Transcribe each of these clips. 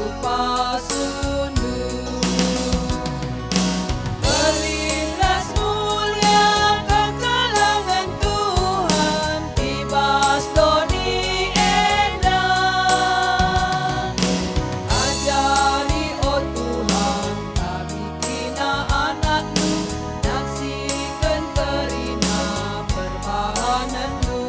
rupa sundul. Melintas mulia kekalangan Tuhan, tibas doni endah. Ajari oh Tuhan kami kina anak-Mu, naksikan kerina perbahanan-Mu.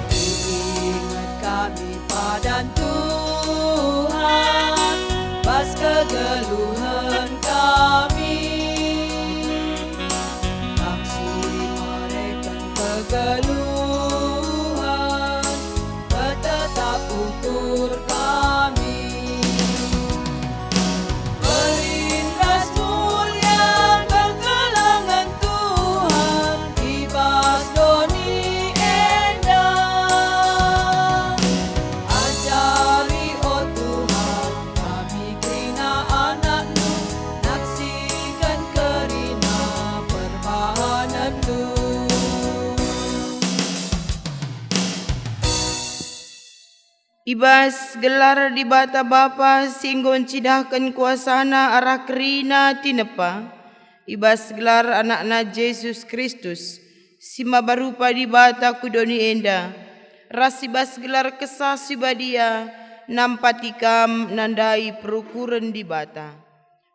Ingat kami padan Tuhan, pas kegeluhan kami. Maksud mereka kegeluhan, tetap ukur kami. Melintas mulia kekalangan Tuhan, tibas doni endah. Ajari oh Tuhan kami kina anak-Mu, naksikan kerina perbahanan-Mu. Ibas gelar di bata Bapa singgon cidahkan kuasana arah kerina tinepa. Ibas gelar anakna Yesus Kristus sima barupa di bata kudoni enda. Ras ibas gelar kesah sibadia nampatikam nandai perukuran di bata.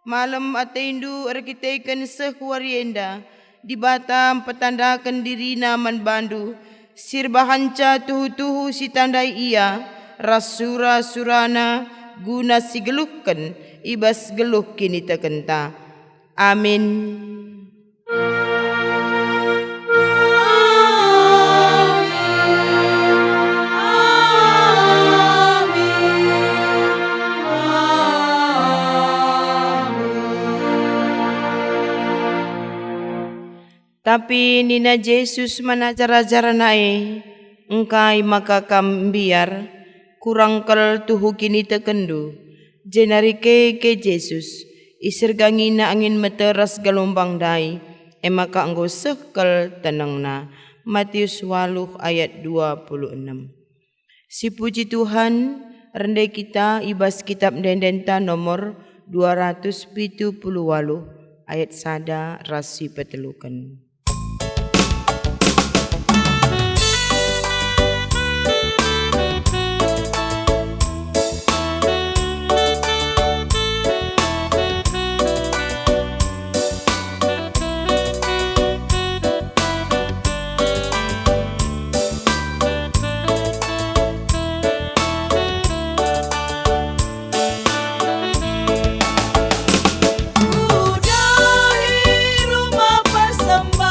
Malam ateindu arkiteken sehuarienda di bata petandakan dirina man bandu. Sirbahanca tuhu-tuhu si tandai ia. Rasura surana guna si geluhkan ibas geluh kini tekenta. Amin. Tapi Nina Yesus manajar-ajar nae engkai maka kambiar kurang kel tuhu kini tekendu jenarike ke Yesus isir gangina angin meteras gelombang dai emaka enggo sekel tenangna. Matius 8 ayat 26. Si puji Tuhan rendai kita ibas kitab dendenta nomor 278 ayat sada rasi petelukan. Ku dari rumah persembahan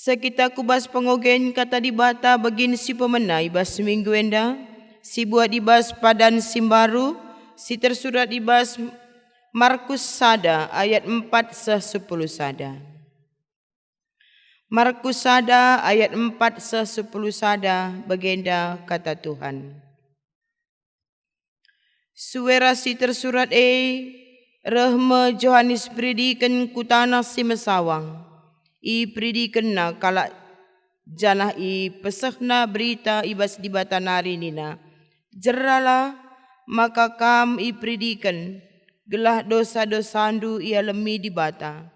Sekita kubas pengogen kata di bata bagin si pemenai bas minggu enda, si buat ibas padan simbaru, si tersurat ibas Markus sada ayat 4 se 10 sada. Markus sada ayat 4 se 10 sada bagenda kata Tuhan. Suara si tersurat Rahma Johannes predikan kutana si mesawang. I predikan na kalak janah i pesahna berita ibas di bata nari nina. Jerala maka kam i predikan gelah dosa-dosandu ia lemi di bata.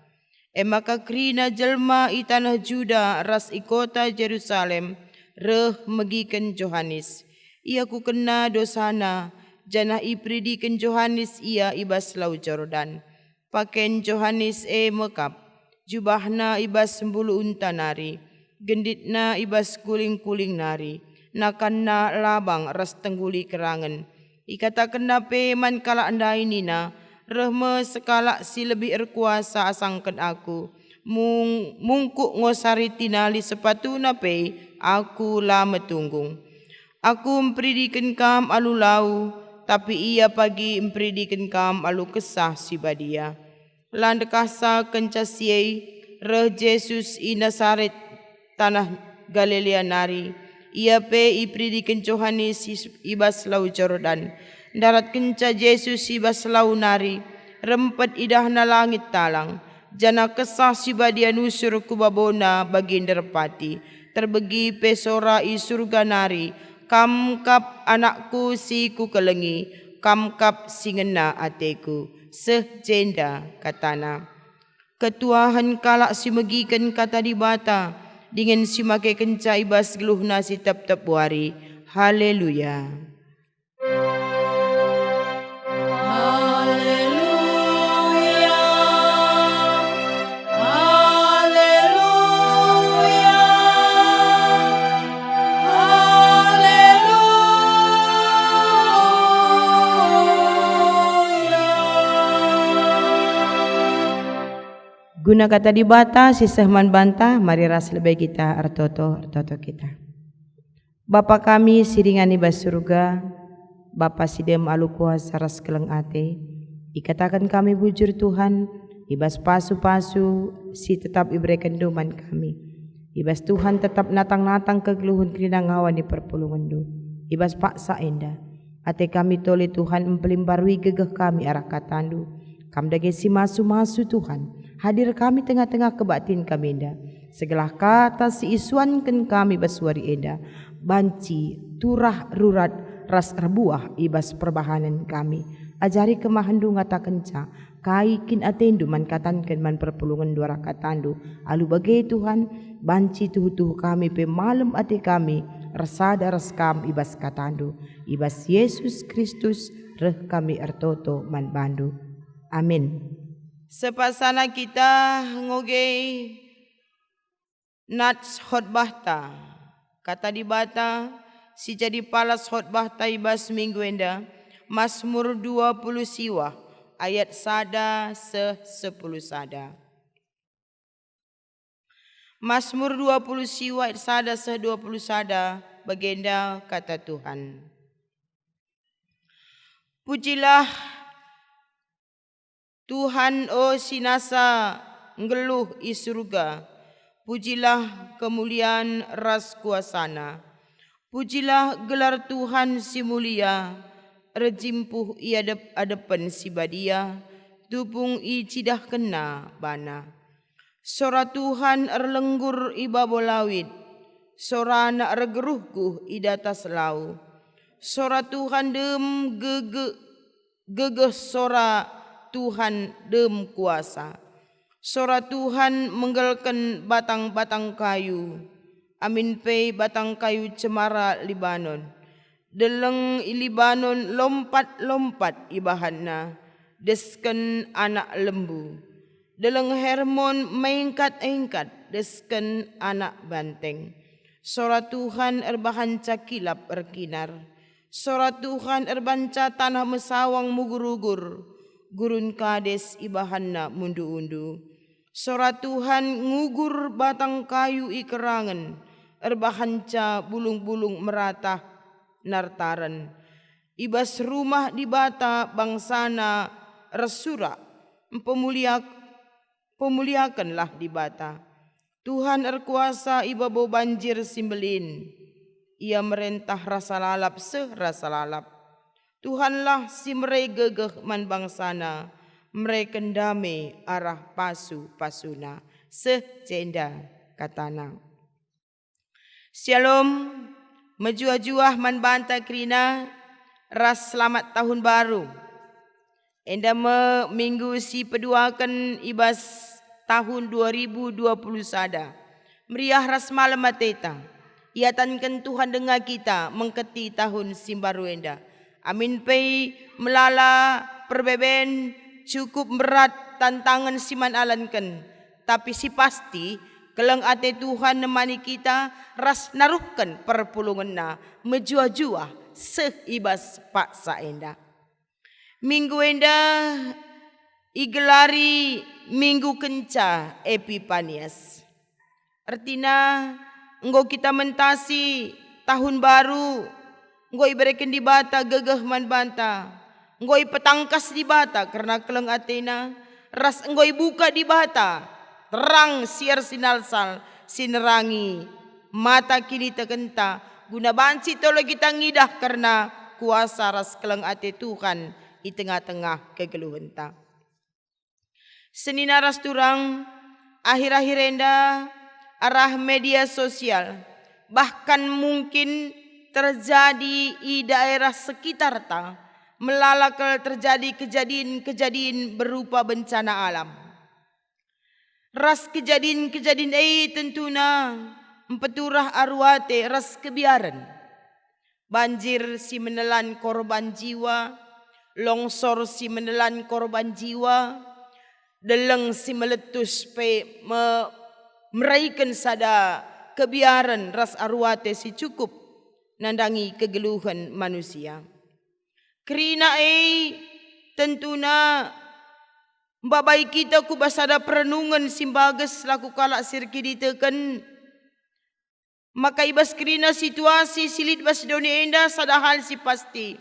Maka krina jelma i tanah Juda ras i kota Jerusalem reh megikan Johannes. Ia ku kena dosana janah i predikan Johannes ia ibas lau Jordan. Paken Johannes mekap. Jubahna ibas sembulu unta nari, genditna ibas kuling-kuling nari, nakanna labang ras tengguli kerangan. Ikata kena peman kala andai nina, rahma sekala si lebih erkuasa asangkan aku, mungkuk ngosari tinali sepatu nape, aku lama tunggung. Aku mempridikan kam alu lau, tapi ia pagi mempridikan kam alu kesah si badia. Landekasa kencasiai reh Jesus i Nasaret tanah Galilea nari. Ia pe i pridikan Johannes ibas lau Jordan. Darat kenca Jesus ibas lau nari. Rempet idahna langit talang. Jana kesah si badia nusur kubabona baginda repati. Terbegi pesora i surga nari. Kamkap anakku si ku kelengi. Kamkap si ngena ateku. Sejenda katana. Ketuahan kalak si megikan kata di bata. Dengan si make kenca ibas geluhna si tep-tep wari. Haleluya. Guna kata di bata, si sehman bantah, mari ras lebih kita artoto kita. Bapa kami siringani bas surga, Bapa sidem alu kuasa ras keleng ate, ikatakan kami bujur Tuhan, ibas pasu-pasu, si tetap iberikan doman kami. Ibas Tuhan tetap natang-natang kegeluhun kerinang hawa di perpulungan du. Ibas paksa enda, ate kami tole Tuhan mempelimbarui gegeh kami arah katandu. Kam dage si masu-masu Tuhan. Hadir kami tengah-tengah kebatin kami enda. Segala kata si isuankan kami basuari enda. Banci, turah, rurat, ras rebuah ibas perbahanan kami. Ajari kemahandu ngata kenca. Kaikin atendu man katankan man perpulungan dua rakatandu. Alu bagai Tuhan, banci tuhu-tuhu kami pe malam ate kami. Resada ras kam ibas katandu. Ibas Yesus Kristus reh kami ertoto man bandu. Amin. Sepasana kita ngogei nats khotbahta. Kata di bata si jadi palas khotbahta ibas minggu enda. Mazmur 20 siwah ayat sada se 10 sada. Mazmur 20 siwah ayat sada se 20 sada bagenda kata Tuhan. Pujilah Tuhan sinasa ngeluh i surga. Pujilah kemuliaan ras kuasana. Pujilah gelar Tuhan si mulia. Rejimpuh i adepan si badia. Tupung i cidah kena bana. Sora Tuhan erlenggur i babolawit. Sora anak regeruhku i datas lau. Sora Tuhan dem gegeh sora Tuhan dem kuasa. Sora Tuhan menggelkan batang-batang kayu. Amin pe batang kayu cemara Libanon. Deleng i Libanon lompat-lompat ibahanna. Desken anak lembu. Deleng Hermon mengkat-engkat. Desken anak banteng. Sora Tuhan erbahan cakilap erkinar. Sora Tuhan erbanca tanah mesawang mugur-ugur. Gurun kades ibahanna mundu-undu. Sora Tuhan ngugur batang kayu ikerangan, erbahanca bulung-bulung meratah nartaran. Ibas rumah di bata bangsana resura, pemuliakanlah di bata. Tuhan erkuasa ibabo banjir simbelin, ia merentah rasa lalap serasa lalap. Tuhanlah si meregegeh man bangsana, merekendame arah pasu-pasuna, secenda katana. Shalom, mejuah-juah man banta krina, ras selamat tahun baru. Enda minggu si peduakan ibas tahun 2020 sada. Meriah ras malam mateta. Iatankan Tuhan dengar kita mengketi tahun simbaru enda. Amin pei melala perbeben cukup berat tantangan siman alankan. Tapi si pasti keleng ate Tuhan nemani kita ras naruhkan perpulungan na mejuah-juah seibas paksa enda. Minggu enda igelari minggu kenca Epipanias. Artinya engkau kita mentasi tahun baru, engkau iberikan di bata gegeh man banta, engkau petangkas di bata karena keleng atena, ras engkau buka di bata, terang siar sinalsal sinerangi mata kini tekenta, guna banci tolo kita ngidah karena kuasa ras keleng ate Tuhan di tengah-tengah kegeluhan ta. Senina ras turang akhir-akhir enda arah media sosial bahkan mungkin terjadi di daerah sekitar ta melalakal terjadi kejadian-kejadian berupa bencana alam. Ras kejadian-kejadian tentunya empeturah arwate ras kebiaran. Banjir si menelan korban jiwa, longsor si menelan korban jiwa, deleng si meletus pe meraikan sada kebiaran ras arwate si cukup nandangi kegeluhan manusia. Kerina tentuna babai kita ku basada perenungan simbages laku kalak sirki diteken. Maka ibas kerina situasi silit bas doni enda sada hal si pasti.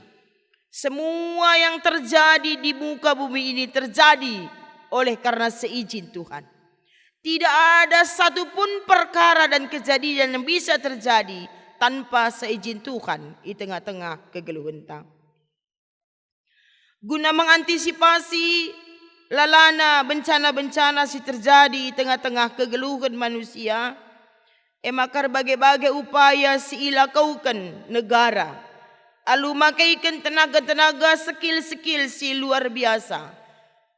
Semua yang terjadi di muka bumi ini terjadi oleh karena seizin Tuhan. Tidak ada satupun perkara dan kejadian yang bisa terjadi tanpa seizin Tuhan di tengah-tengah kegeluhan. Guna mengantisipasi lalana bencana-bencana si terjadi di tengah-tengah kegeluhan manusia, emakar bagai-bagai upaya si ilakaukan negara, alu makaikan tenaga-tenaga skill-skill si luar biasa.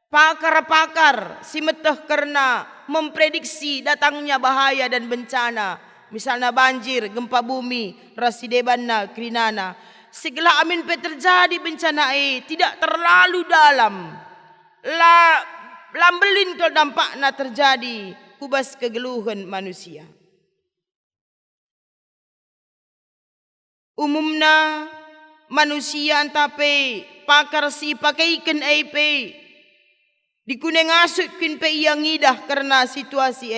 Pakar-pakar si meteh karena memprediksi datangnya bahaya dan bencana. Misalnya banjir, gempa bumi, rasidebanna, krinana. Segala amin pe terjadi bencana tidak terlalu dalam. Lambelin kalau dampaknya terjadi kubas kegeluhan manusia. Umumnya manusia antape pakar si pakaikan pe dikuneng asut kin pe yang ngidah karena situasi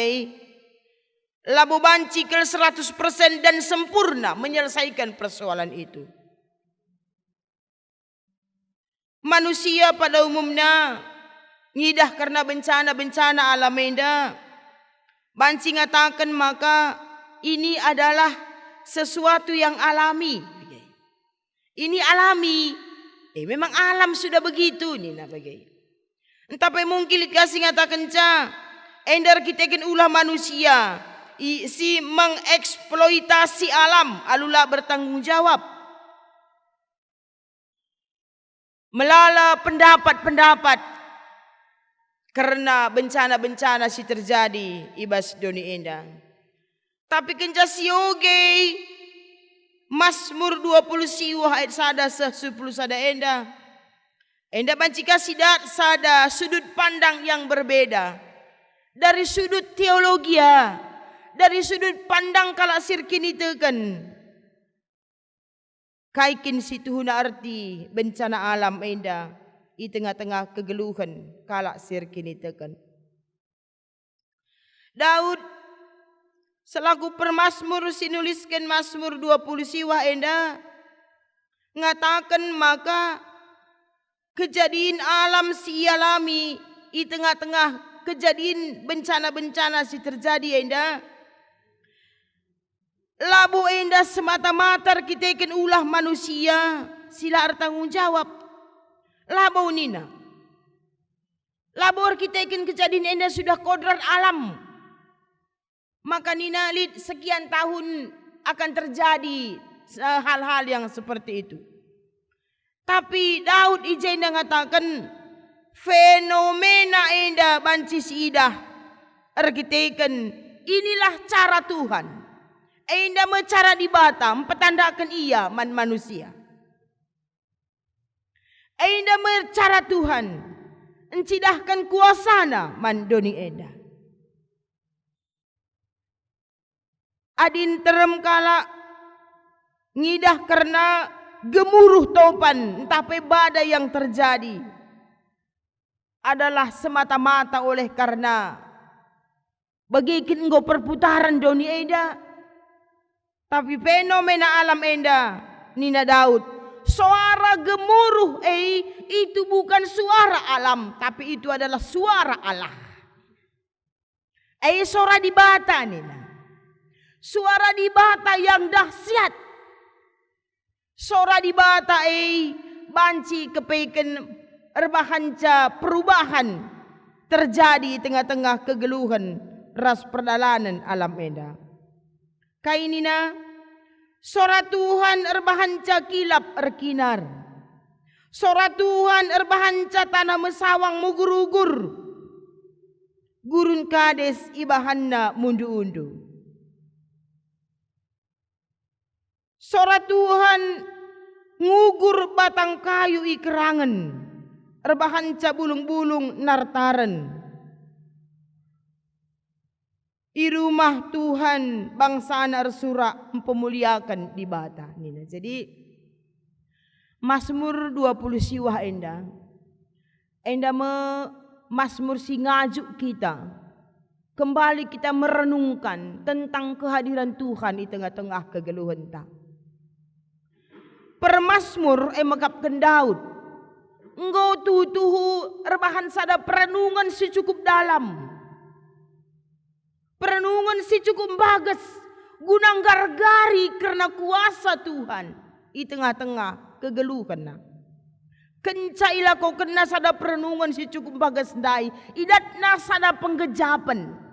labu banci ke 100% dan sempurna menyelesaikan persoalan itu. Manusia pada umumnya ngidah karena bencana-bencana alam enda. Banci ngatakan maka ini adalah sesuatu yang alami. Ini alami. Memang alam sudah begitu nih nak bagai. Tapi mungkin dikasih ngatakan endar kita kan ulah manusia si mengeksploitasi alam alula bertanggung jawab. Melala pendapat-pendapat karena bencana-bencana si terjadi ibas doni enda. Tapi kenca sioge Mazmur 20 siwah ayat sada 10 sada enda. Enda bancika sidat sada sudut pandang yang berbeda. Dari sudut teologia, dari sudut pandang kalak sirkini teken. Kaikin situhuna arti bencana alam enda di tengah-tengah kegeluhan kalak sirkini teken. Daud selaku permasmur sinuliskan Mazmur 20 siwa enda ngatakan maka kejadian alam si alami di tengah-tengah kejadian bencana-bencana si terjadi enda labu enda semata-mata kita ikan ulah manusia sila tanggung jawab labu nina labu kita ikan kejadian enda sudah kodrat alam maka nina lid sekian tahun akan terjadi hal-hal yang seperti itu. Tapi Daud ijen mengatakan fenomena enda bancis idah erkiteken inilah cara Tuhan. Enda mencara di Batam petandakan ia manusia. Enda mencara Tuhan encidahkan kuasana mandoni enda. Adin terem kala ngidah karena gemuruh topan entah badai yang terjadi adalah semata-mata oleh karena bagikan engkau perputaran doni enda. Tapi fenomena alam enda nina Daud suara gemuruh itu bukan suara alam tapi itu adalah suara Allah. Suara di bata nina. Suara di bata yang dahsyat. Suara di bata banci kepeken erbahanca perubahan terjadi tengah-tengah kegeluhan ras perdalanan alam enda. Kainina suara Tuhan erbahanca kilap erkinar. Suara Tuhan erbahanca tanah mesawang mugur-ugur. Gurun kades ibahanna mundu-undu. Suara Tuhan ngugur batang kayu ikerangan. Erbahanca bulung-bulung nartaran. I rumah Tuhan bangsa narsura mempemuliakan di bata. Jadi Mazmur 20 siwah enda. Enda Mazmur si ngajuk kita. Kembali kita merenungkan tentang kehadiran Tuhan di tengah-tengah kegeluhan tak. Permasmur megapkan Daud. Engkau tuhu rebahan sada perenungan si cukup dalam. Perenungan si cukup bagus. Gunang gargari karena kuasa Tuhan. Di tengah-tengah kegeluhan. Kencailah kau kena sada perenungan si cukup bagus dai. Idatna sada penggejapan.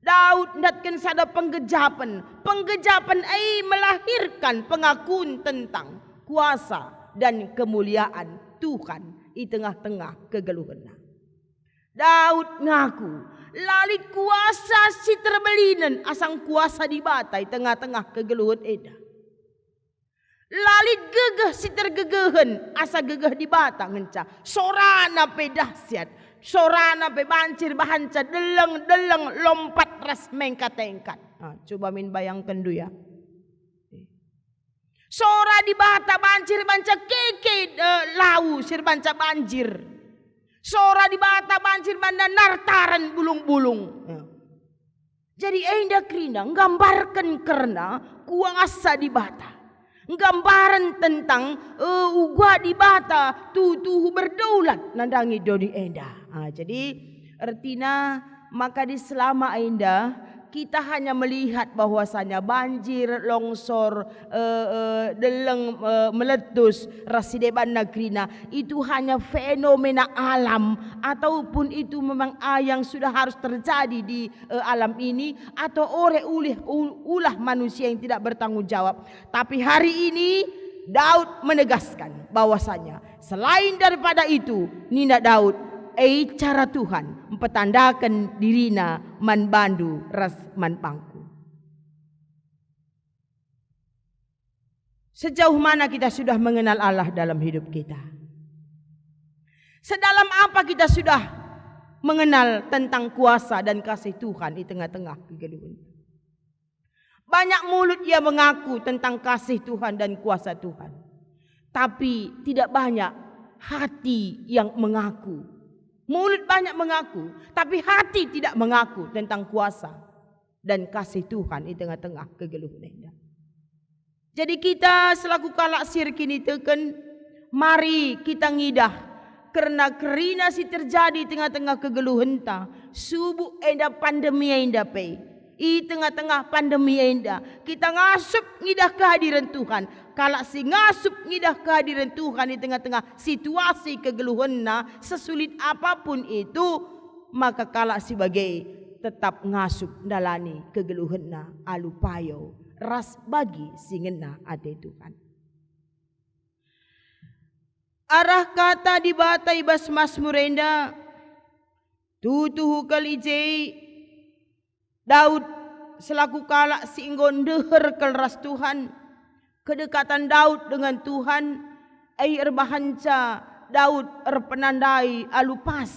Daud datkan sada penggejapan. Penggejapan melahirkan pengakuan tentang kuasa dan kemuliaan Tuhan di tengah-tengah kegeluhan. Daud ngaku lalit kuasa si terbelinan asang kuasa di batai tengah-tengah kegeluhan eda. Lalit gegeh si tergegehen asa gegeh di bata ngenca. Sorana pe dahsyat. Sorana pe bancir bahanca deleng-deleng lompat ras mengkat-engkat. Coba min bayangkan dulu ya. Sora di bata banjir banca keke lau sir banca banjir. Sora di bata banjir banda nartaran bulung-bulung. Jadi enda krina nggambarkan karena kuasa di bata. Nggambaran tentang uga di bata tuh berdaulat nandangi dodi enda. Jadi artinya maka di selama enda kita hanya melihat bahwasanya banjir, longsor, deleng, meletus, rasideban negrina itu hanya fenomena alam ataupun itu memang yang sudah harus terjadi di alam ini atau oleh ulah manusia yang tidak bertanggung jawab. Tapi hari ini Daud menegaskan bahwasanya selain daripada itu Nina Daud cara Tuhan mempetandakan dirina man bandu ras man pangku. Sejauh mana kita sudah mengenal Allah dalam hidup kita? Sedalam apa kita sudah mengenal tentang kuasa dan kasih Tuhan di tengah-tengah kegeluhan? Banyak mulut yang mengaku tentang kasih Tuhan dan kuasa Tuhan. Tapi tidak banyak hati yang mengaku Mulut banyak mengaku, tapi hati tidak mengaku tentang kuasa dan kasih Tuhan di tengah-tengah kegeluhan enda. Jadi kita selaku kalak sir kini teken, mari kita ngidah karena kerina si terjadi tengah-tengah kegeluhan ta. Subuh enda pandemi enda pe. I tengah-tengah pandemi enda kita ngasup ngidah kehadiran Tuhan. Kalau si ngasup ngidah kehadiran Tuhan di tengah-tengah situasi kegeluhan na, sesulit apapun itu, maka kalau si bagai tetap ngasup dalani kegeluhan na alupayo ras bagi singena ade Tuhan. Arah kata di bata ibas Mazmur enda tutuhu kalijei Daud selaku kalak singgon deher kelras Tuhan, kedekatan Daud dengan Tuhan, erbahanca Daud penandai alupas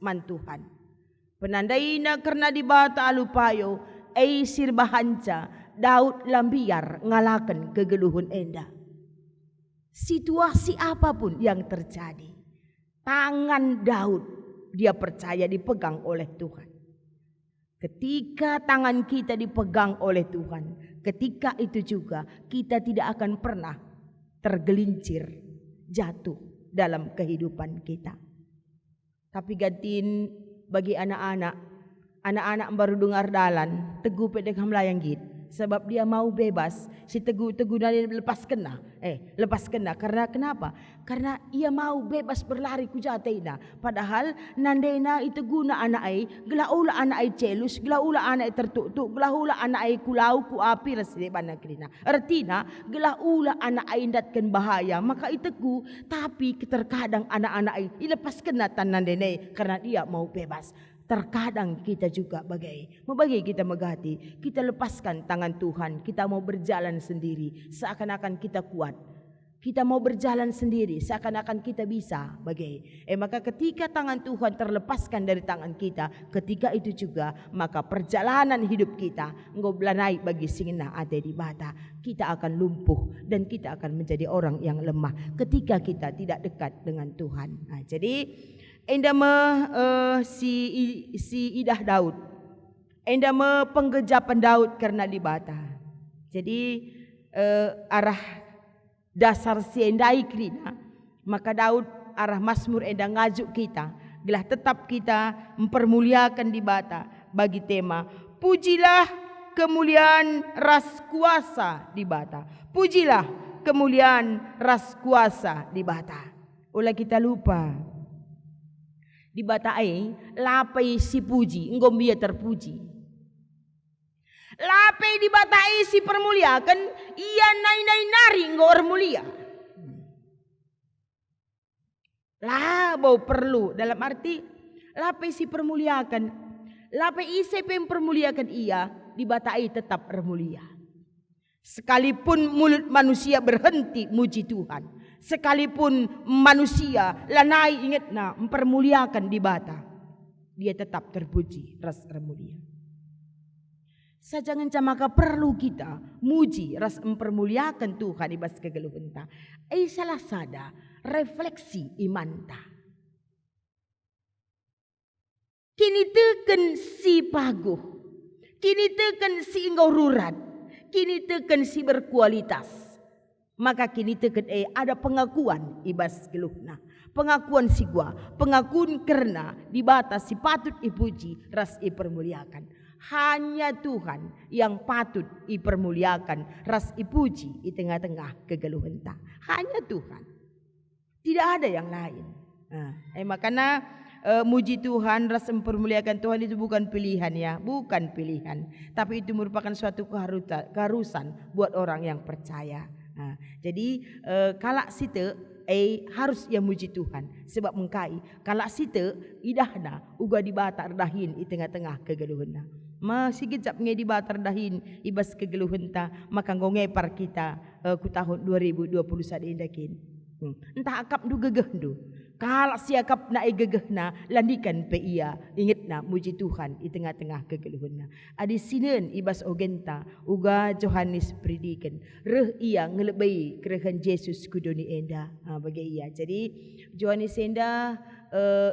man Tuhan. Penandaina karena dibata alupayo, sirbahanca Daud lambiar ngalakan kegeluhun enda. Situasi apapun yang terjadi, tangan Daud dia percaya dipegang oleh Tuhan. Ketika tangan kita dipegang oleh Tuhan, ketika itu juga kita tidak akan pernah tergelincir jatuh dalam kehidupan kita. Tapi gantiin bagi anak-anak baru dengar dalan, teguh pedek melayang git. Sebab dia mau bebas, si teguh dari lepas kena. Lepas kena karena kenapa? Karena ia mau bebas berlari ku jataina. Padahal nandena itu guna anak ai, gelaula anak ai celus, gelaula anak ai tertuk-tuk, gelaula anak ai kulau ku api resde bana krina. Artinya gelaula anak ai datkan bahaya, maka iteku tapi terkadang anak-anak ai dilepas kena tan nandene karena dia mau bebas. Terkadang kita juga bagi kita megati, kita lepaskan tangan Tuhan, kita mau berjalan sendiri, seakan-akan kita kuat. Kita mau berjalan sendiri, seakan-akan kita bisa maka ketika tangan Tuhan terlepaskan dari tangan kita, ketika itu juga maka perjalanan hidup kita ngoblanai bagi singina ada di bata, kita akan lumpuh dan kita akan menjadi orang yang lemah ketika kita tidak dekat dengan Tuhan. Nah, jadi enda si idah Daud, enda penggejapan Daud karena dibata. Jadi arah dasar si endai krina, maka Daud arah Mazmur enda ngajuk kita, gelah tetap kita mempermuliakan dibata bagi tema pujilah kemuliaan ras kuasa dibata. Pujilah kemuliaan ras kuasa dibata. Ulah kita lupa di bata ai lapai si puji engkau dia terpuji. Lapai di bata ai si permuliakan ia nai engkau mulia. Lah bau perlu dalam arti lapai si permuliakan, lapai isi permuliakan ia di bata ai tetap bermulia. Sekalipun mulut manusia berhenti muji Tuhan, sekalipun manusia lanai ingat mempermuliakan di bata, dia tetap terpuji ras mulia. Sajangan maka perlu kita muji ras mempermuliakan Tuhan ibas kegeluhan ta. Salah sada refleksi iman ta. Kini teken si paguh, kini teken si ngaururat, kini teken si berkualitas. Maka kini teken ada pengakuan ibas geluhna. Pengakuan si gua, pengakuan karena di batas si patut ipuji ras ipermuliakan. Hanya Tuhan yang patut ipermuliakan ras ipuji di tengah-tengah kegeluhan ta. Hanya Tuhan. Tidak ada yang lain. Makanya muji Tuhan, ras mempermuliakan Tuhan itu bukan pilihan ya, bukan pilihan. Tapi itu merupakan suatu keharusan buat orang yang percaya. Jadi kalak site harus yang muji Tuhan sebab mengkai kalak site idahna uga dibata dahin di tengah-tengah kegeluhana. Masih kejap nge dibata dahin ibas kegeluhan ta maka ngepar kita ku tahun 2021 indakin. Entah akap du gegeh du. Kalau siakap na gegeh na landikan pe ia ingat na muji Tuhan di tengah-tengah kegeluhan na. Adi sinen ibas ogenta uga Johannes predikan reh ia ngelebei kerehan Yesus kudoni enda bagi ia. Jadi Johannes enda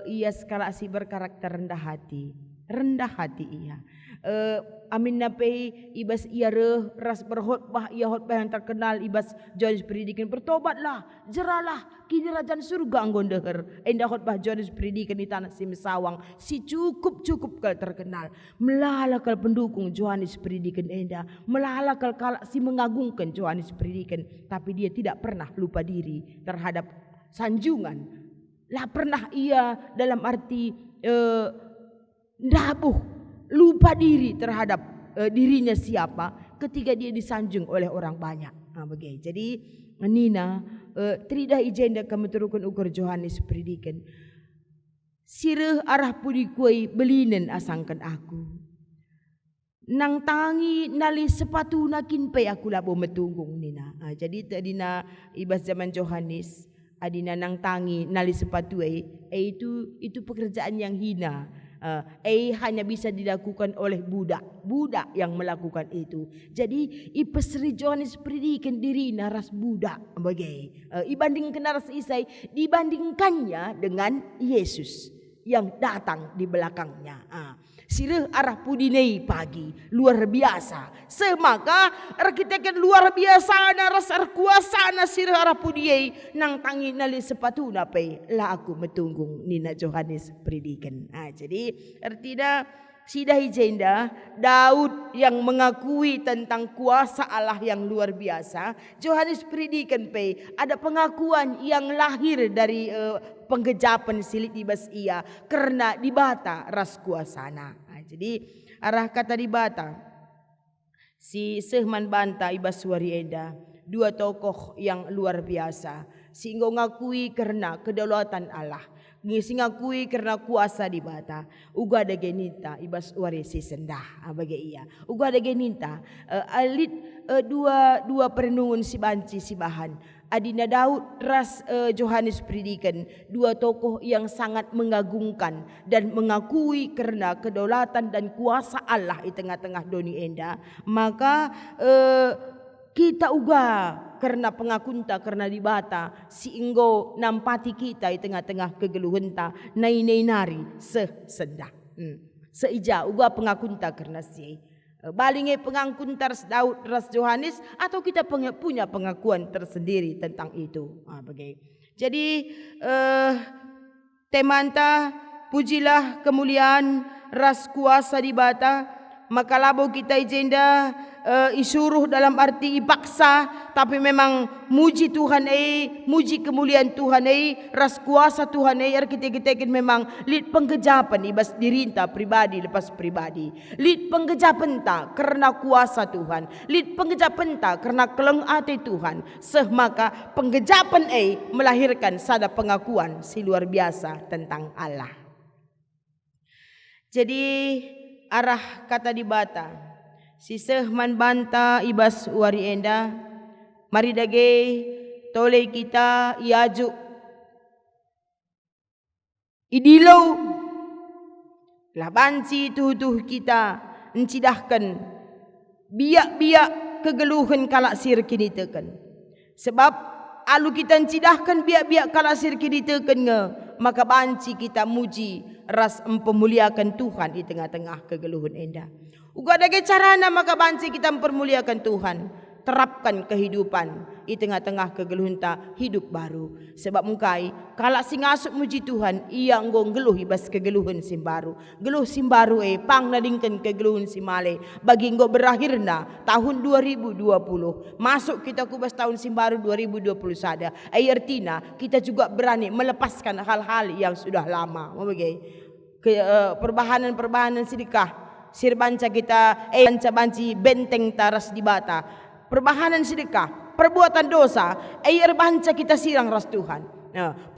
ia sekala si berkarakter rendah hati. Rendah hati ia. Amin nape ibas ia ras berkhotbah ia khotbah yang terkenal ibas Johannes Predikan bertobatlah jeralah kini kerajaan surga anggon deher. Endah khotbah Johannes Predikan di tanah Simsawang si cukup kal terkenal melalakal pendukung Johannes Predikan endah melalakal kalak si mengagungkan Johannes Predikan, tapi dia tidak pernah lupa diri terhadap sanjungan. Lah pernah ia dalam arti lupa diri terhadap dirinya siapa ketika dia disanjung oleh orang banyak. Begitu. Jadi Nina tridah ijenda kami turunkan ukur Johannes Predikan. Sireh arah pudi kuai belinen asangkan aku. Nang tangi nali sepatu nakin pe aku labo metunggung Nina. Jadi tadina ibas zaman Johannes adina nang tangi nali sepatu itu pekerjaan yang hina. Hanya bisa dilakukan oleh budak yang melakukan itu. Jadi ipesri Johannes Predikan diri naras budak bagai ibandingkan naras Isai dibandingkannya dengan Yesus yang datang di belakangnya. Sireh arah pudinei pagi luar biasa. Semaka kita kan luar biasa naras kuasa na sireh arah pudinei nang tangi nali sepatu nape lah aku metunggung Nina Johannes Predikan. Jadi artinya sidah ijenda Daud yang mengakui tentang kuasa Allah yang luar biasa. Johannes Predikan pe ada pengakuan yang lahir dari penggejapan silit ibas ia karena dibata ras kuasana. Jadi arah kata dibata si Sehman Banta ibas Suari Enda, dua tokoh yang luar biasa. Sehingga ngakui karena kedaulatan Allah, ngisi ngakui karena kuasa dibata. Uga ada geninta ibas Suari si sendah bagi ia. Uga ada geninta alit dua perenungan si banci si bahan. Adina Daud ras Johannes Predikan, dua tokoh yang sangat mengagungkan dan mengakui karena kedaulatan dan kuasa Allah di tengah-tengah doni enda. Maka kita uga karena pengakunta karena dibata si inggo nampati kita di tengah-tengah kegeluhenta nai nari sendah. Seija uga pengakunta karena si balingnya pengangkun Daud ras Johannes atau kita punya pengakuan tersendiri tentang itu. Begitu. Jadi temanta pujilah kemuliaan ras kuasa dibata. Maka labo kita ijenda isuruh dalam arti ipaksa, tapi memang muji Tuhan muji kemuliaan Tuhan ras kuasa Tuhan kita memang lid penggejapan ibas dirinta pribadi lepas pribadi, lid penggejapan tak karena kuasa Tuhan, lid penggejapan tak karena keleng ati Tuhan. Maka penggejapan melahirkan sada pengakuan si luar biasa tentang Allah. Jadi arah kata dibata si Sehman Banta ibas Uari Enda, mari dage tole kita iaju idilau lah banci tuh kita encidahkan biak-biak kegeluhan kalak sir kini teken. Sebab alu kita encidahkan biak-biak kalak sir kini teken maka banci kita muji ras mempermuliakan Tuhan di tengah-tengah kegeluhan enda. Uga ada carana maka banci kita mempermuliakan Tuhan. Terapkan kehidupan di tengah-tengah kegeluhan tak hidup baru. Sebab mungkai kalau si ngasuk muji Tuhan ia nggong geluh ibas kegeluhan simbaru. Geluh simbaru pang nadingkan kegeluhan simale bagi nggo berakhirna tahun 2020. Masuk kita kubas tahun simbaru 2020 sada. Artinya kita juga berani melepaskan hal-hal yang sudah lama. Perbahanan sedekah sirbanca kita banci benteng taras dibata. Perbahanan sedekah, perbuatan dosa, banca kita sirang ras Tuhan.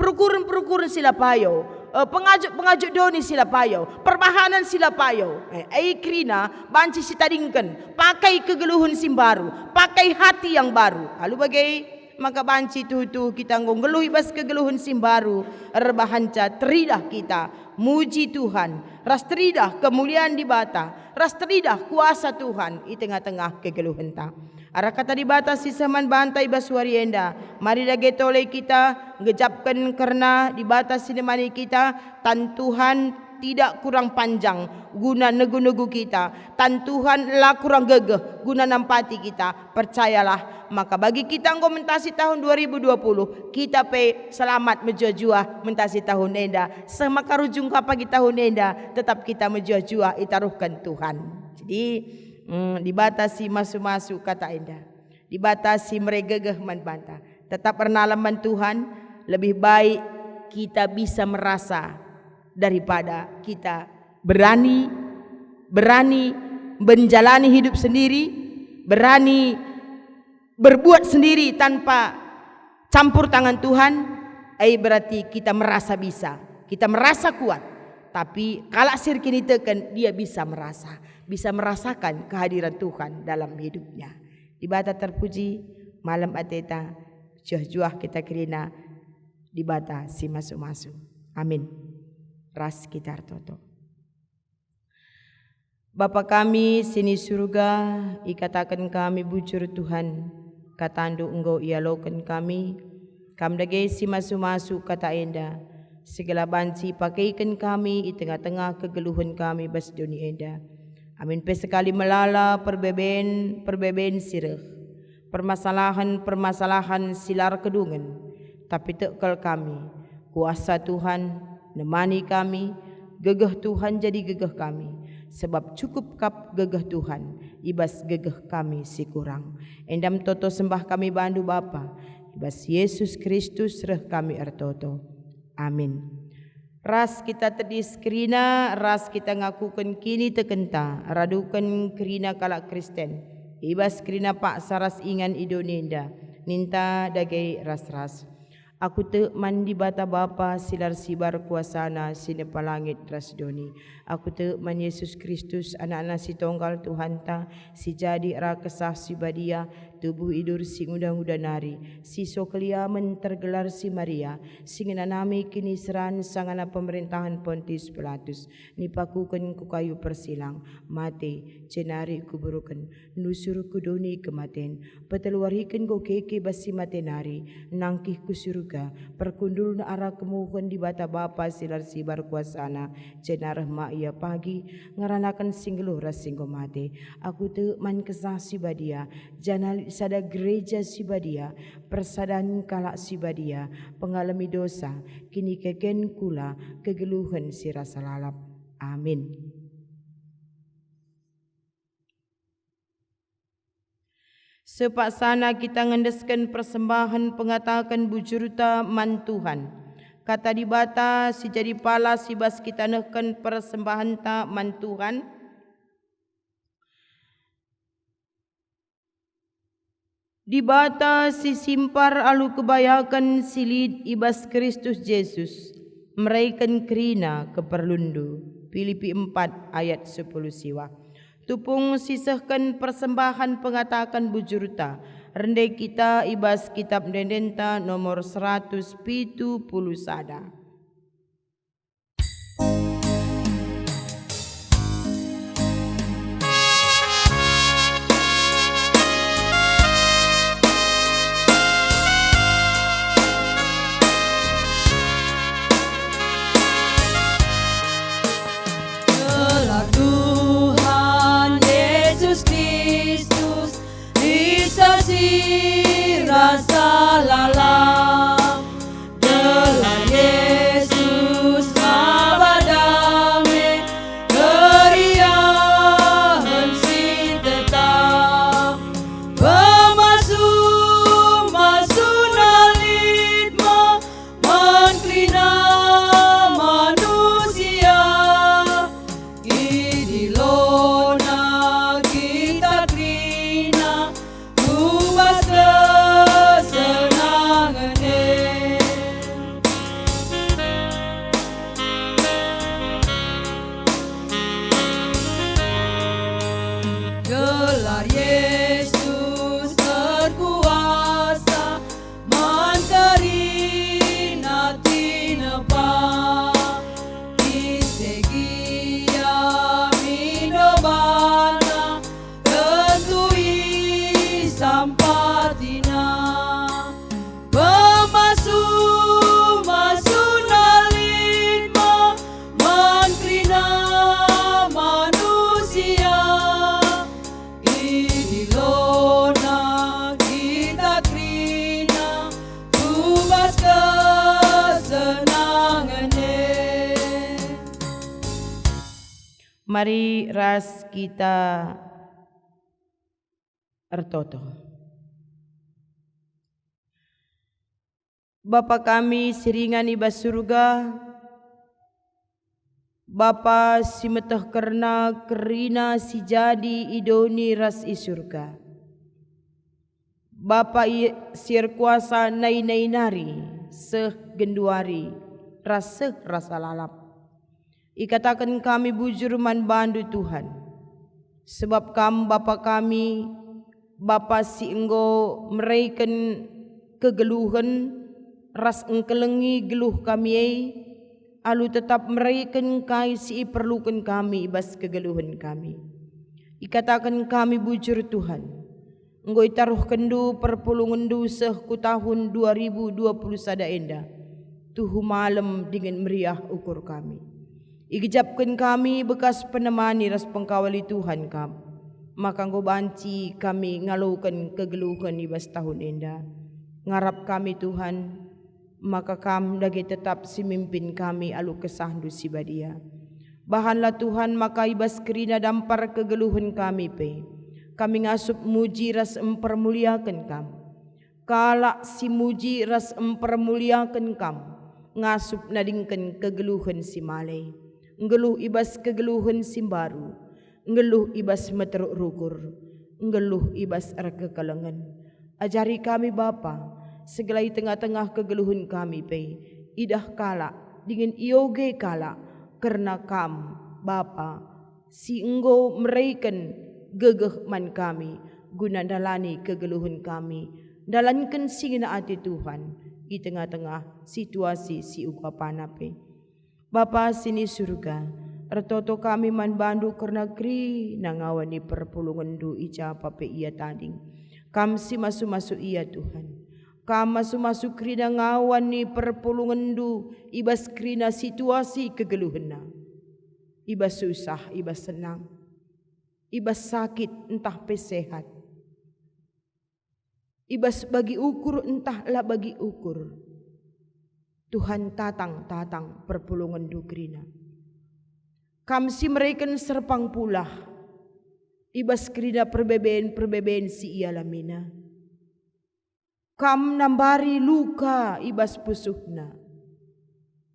Perukuran sila payo, pengajuk doni sila payo, perbahanan sila payo. Krina banci sitadingkan, pakai kegeluhan simbaru, pakai hati yang baru. Lalu bagai maka banci tuh kita nggeluh ibas kegeluhan simbaru, rebahanca teridah kita muji Tuhan, ras teridah kemuliaan dibata, ras teridah kuasa Tuhan di tengah-tengah kegeluhan ta. Arah kata dibatasi seman bantai basuari enda. Mari dage toleh kita ngejapkan karena dibatasi nemani kita. Tan Tuhan tidak kurang panjang guna negu-negu kita. Tan Tuhan lah kurang gegeh guna nampati kita. Percayalah, maka bagi kita engkau mentasi tahun 2020, kita pe selamat menjua-jua mentasi tahun enda. Semaka rujung pagi tahun enda, tetap kita menjua-jua itaruhkan Tuhan. Jadi dibatasi masuk-masuk kata enda. Dibatasi meregegeh manbanta. Tetap pernalaman Tuhan, lebih baik kita bisa merasa daripada kita berani menjalani hidup sendiri, berani berbuat sendiri tanpa campur tangan Tuhan. Berarti kita merasa bisa, kita merasa kuat. Tapi kalau sirkini teken, dia bisa merasakan kehadiran Tuhan dalam hidupnya. Dibata terpuji malam ateta juah-juah kita kirina dibata si masuk-masuk. Amin. Ras kita toto. Bapa kami sini surga, ikatakan kami bujur Tuhan, katandu engkau ialokan kami dage si masuk-masuk kata enda, segala banci pakaikan kami di tengah-tengah kegeluhan kami bas dunia enda. Amin. Pe sekali melala perbeben sireh, permasalahan silar kedungan, tapi tekal kami, kuasa Tuhan nemani kami, gegeh Tuhan jadi gegeh kami. Sebab cukup kap gegeh Tuhan, ibas gegeh kami si kurang. Endam toto sembah kami bandu Bapa, ibas Yesus Kristus reh kami ertoto. Amin. Ras kita tedis kerina, ras kita ngakukan kini tekenta, radukan kerina kalak Kristen. Ibas kerina pak saras ingan idonenda, ninta dagai ras-ras. Aku te mandi bata Bapa silar sibar kuasana sine palangit rasdoni. Aku te man Yesus Kristus anak-anak si tonggal Tuhan ta si jadi ra kesah si badia tubuh idur si ngudang-udanari si sokeliamen tergelar si Maria sing nanami kini seran sangana pemerintahan Pontius Pilatus nipakuken ku kayu persilang mate cenari kuburuken nusur kudoni kematen peteluariken go keke basi matenari nangkih ku surga perkundul na arah kemuhun di bata Bapa silar sibar kuasana cenareh ma ia pagi ngaranakan singgeluh rasinggo mate aku te man kesah si badia janal sada gereja si badia persadan kalak si badia pengalami dosa kini keken kula kegeluhan si rasa lalap. Amin. Sepaksana kita ngendeskan persembahan pengatakan bujurta man Tuhan. Kata dibata si jadi pala si bas kita nehkan persembahan ta man Tuhan. Dibata si simpar alu kebayakan silid ibas Kristus Yesus. Meraikan kerina keperlundu. Filipi 4 ayat 10 siwa. Tupung sisahkan persembahan pengatakan bujurta. Rendai kita ibas kitab dendenta nomor 170 sada. Rasa lalang, Delah Mari ras kita ertoto. Bapa kami siringan ibas surga, Bapa si meteh kerna kerina si jadi idoni ras i surga. Bapa sir kuasa nai nari seh genduari ras seh rasa lalap. Ikatakan kami bujur man bandu Tuhan. Sebab kam Bapa kami, Bapa si enggo meraikan kegeluhan ras engkelengi geluh kami alu tetap meraikan kai si perlukan kami ibas kegeluhan kami. Ikatakan kami bujur Tuhan. Enggo itaruh kendu perpulungan seh ku tahun 2020 sada enda. Tuhu malam dengan meriah ukur kami. Igejapkan kami bekas penemani ras pengkawali Tuhan kam. Maka enggo banci kami ngalukan kegeluhan ibas tahun enda. Ngarap kami Tuhan, maka kam dagi tetap si mimpin kami alu kesahdu si badia. Bahanlah Tuhan maka ibas kerina dampar kegeluhan kami pe. Kami ngasup muji ras empermuliakan kam. Kalak si muji ras empermuliakan kam. Ngasup nadingkan kegeluhan si malai. Ngeluh ibas kegeluhan si baru. Ngeluh ibas meteruk rukur. Ngeluh ibas kekelengan. Ajari kami Bapa, segala di tengah-tengah kegeluhan kami pe. Idah kala dengan ioge kala. Karena kam Bapa si enggo meraikan gegeh man kami. Guna dalani kegeluhan kami. Dalankan singina ati Tuhan. Di tengah-tengah situasi si ukapana pe. Bapa sini surga, ertoto kami man bandu karena kri nangawani perpulungan du ica pape iya tading. Kam si masu-masu iya Tuhan. Kam masu-masu kri nangawani perpulungan du ibas krina situasi kegeluhena. Ibas susah, ibas senang. Ibas sakit entah pesehat. Ibas bagi ukur entahlah bagi ukur. Tuhan tatang perpulungan dukrina. Kam si mereka serpang pulah. Ibas krina perbeben si ia lamina. Kam nambari luka ibas pusuhna.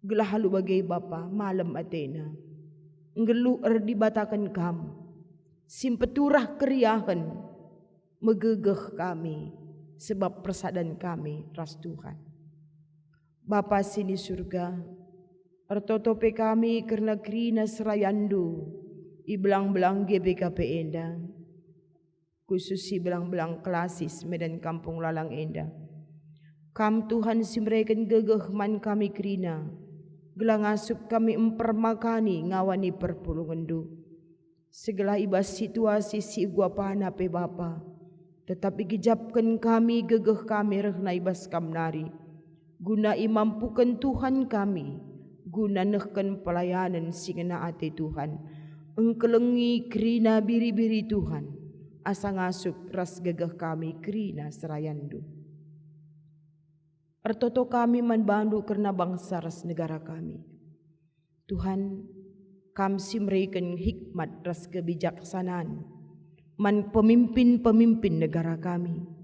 Gelah halu bagai Bapa malam Athena. Ngelu dibatakan kam. Simpeturah keriahan. Megegeh kami. Sebab persadan kami ras Tuhan. Bapa sini surga, ertotope kami karena krina serayandu, ibelang-belang GBKP enda, khusus si belang-belang klasis Medan Kampung Lalang enda. Kam Tuhan si mereka gegeh man kami krina, gelang asup kami empermakani ngawani perpulungan du. Segala ibas situasi si guapana pe Bapa, tetap igijapkan kami gegeh kami rehna ibas kamnari. Guna imampukan Tuhan kami, guna nehken pelayanan singena ate Tuhan, engkelengi krina biri-biri Tuhan, asa ngasup ras gegeh kami krina serayandu. Ertoto kami man bandu karena bangsa ras negara kami. Tuhan, kam si mereken hikmat ras kebijaksanaan, man pemimpin-pemimpin negara kami.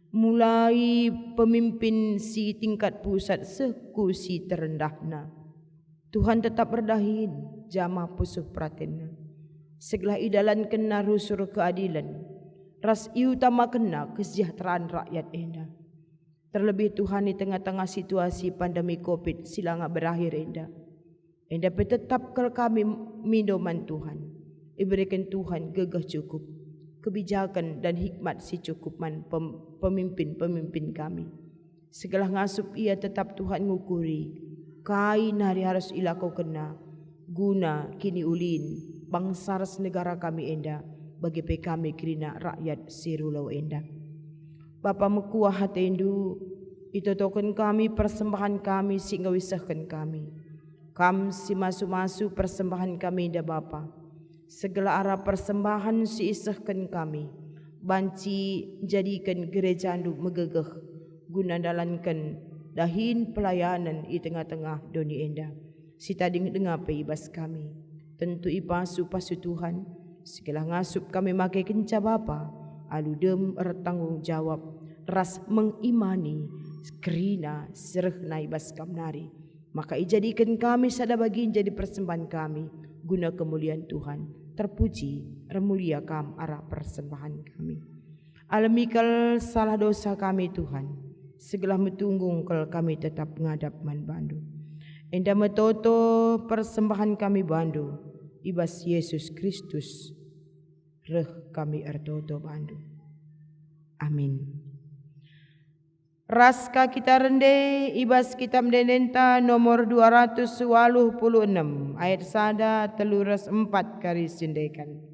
Mulai pemimpin si tingkat pusat seku si terendahna. Tuhan tetap berdahin jama pusuh pratenna. Segala idalan kena rusur keadilan. Ras utama kena kesejahteraan rakyat enda. Terlebih Tuhan di tengah-tengah situasi pandemi COVID silanga berakhir enda. Enda tetap kel kami mindoman Tuhan. Iberikan Tuhan gegah cukup. Kebijakan dan hikmat si cukupman pemimpin-pemimpin kami. Segala ngasup ia tetap Tuhan ngukuri. Kain hari harus ilako kena. Guna kini ulin bangsa ras negara kami enda. Bagi pe kami krina rakyat sirulau enda. Bapa mekuah hatendu. Itotokan kami persembahan kami si ngawisahkan kami. Kam si masu-masu persembahan kami enda Bapa. Segala arah persembahan si isahkan kami. Banci jadikan gereja andu megegeh. Guna dalankan dahin pelayanan di tengah-tengah doni enda. Si tadi dengar pe ibas kami. tentu pasu Tuhan, segala ngasup kami make kenca Bapa, aludem bertanggung jawab, ras mengimani, kerina sereh ibas kamnari. Maka ijadikan kami sada bagian jadi persembahan kami, guna kemuliaan Tuhan. Terpuji, remulia kam arah persembahan kami. Alamikal salah dosa kami Tuhan, segala metunggung kalau kami tetap ngadap man bandu. Enda metoto persembahan kami bandu, ibas Yesus Kristus, reh kami ertoto bandu. Amin. Raska kita rende, ibas kitab denenta nomor 286, ayat sada teluras 4 kari sindekan.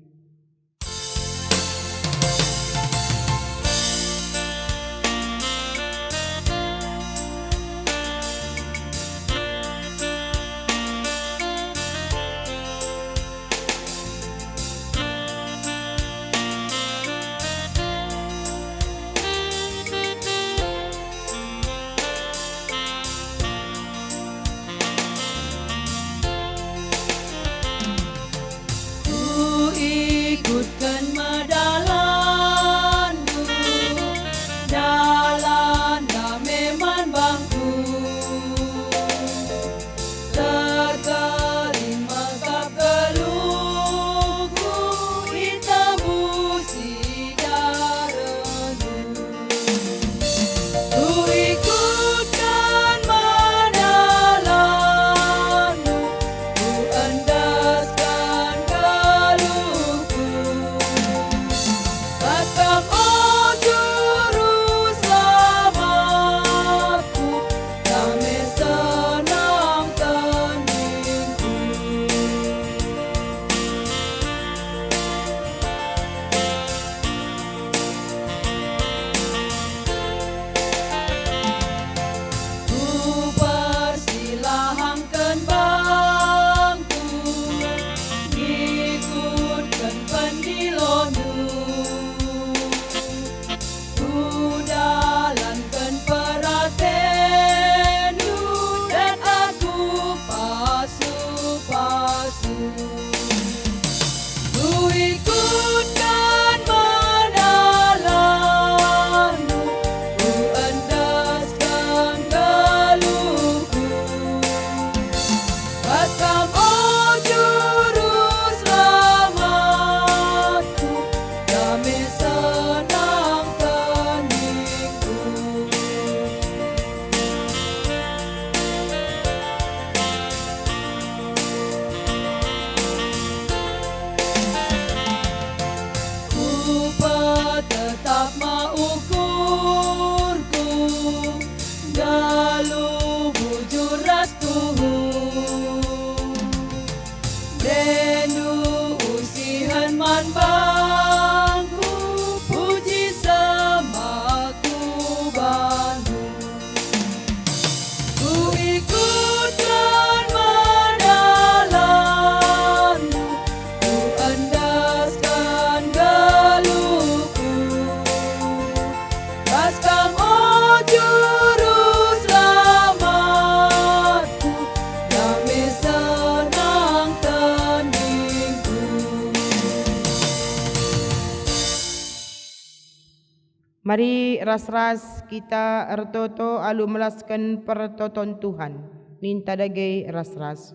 Mari ras-ras kita ertoto alu melaskan pertoton Tuhan. Ninta dage ras-ras.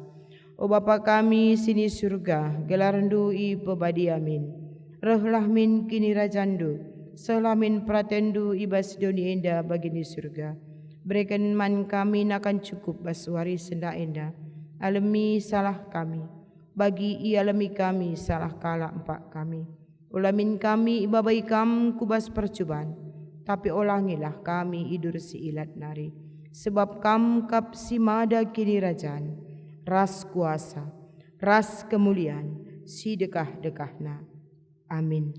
O Bapa kami sini surga, gelarndu i pebadi amin. Rehlah min kini rajandu, selamin pratendu ibas doni enda bagini surga. Berikan man kami nakan cukup basuari senda enda. Alami salah kami, bagi i alami kami salah kala empak kami. Ulamin kami ibabai kam kubas percubaan, tapi olangilah kami idur si ilat nari. Sebab kam kap si mada kini rajan, ras kuasa, ras kemuliaan, si dekah-dekahna. Amin.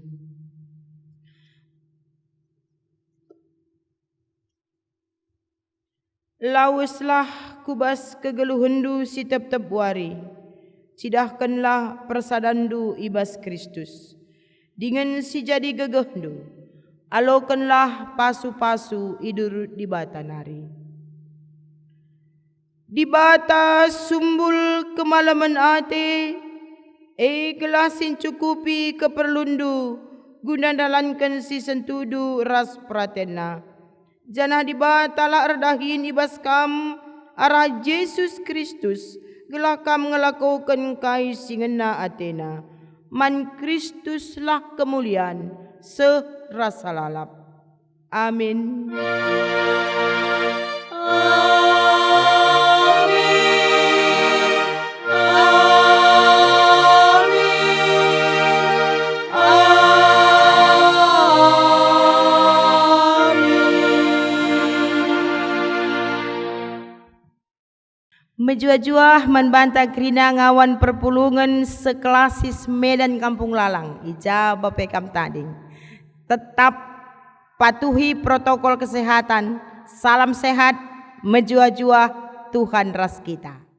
Laweslah kubas kegeluhendu si tep-tep wari, cidahkanlah persadandu ibas Kristus. Dengan si jadi gegehndu, alokanlah pasu-pasu idur di bata nari. Di bata sumbul kemalaman ate, Gelasin cukupi keperlundu guna dalankan si sentudu ras pratena. Janah dibatala erdahin ibas kam arah Yesus Kristus gelah kam ngelakukan kai singena atena. Man Kristus lah kemuliaan serasa lalap. Amin. Menjuah-juah membantah kerina ngawan perpulungan sekelasis Medan Kampung Lalang. Ija bapekam tading. Tetap patuhi protokol kesehatan. Salam sehat, menjuah-juah Tuhan ras kita.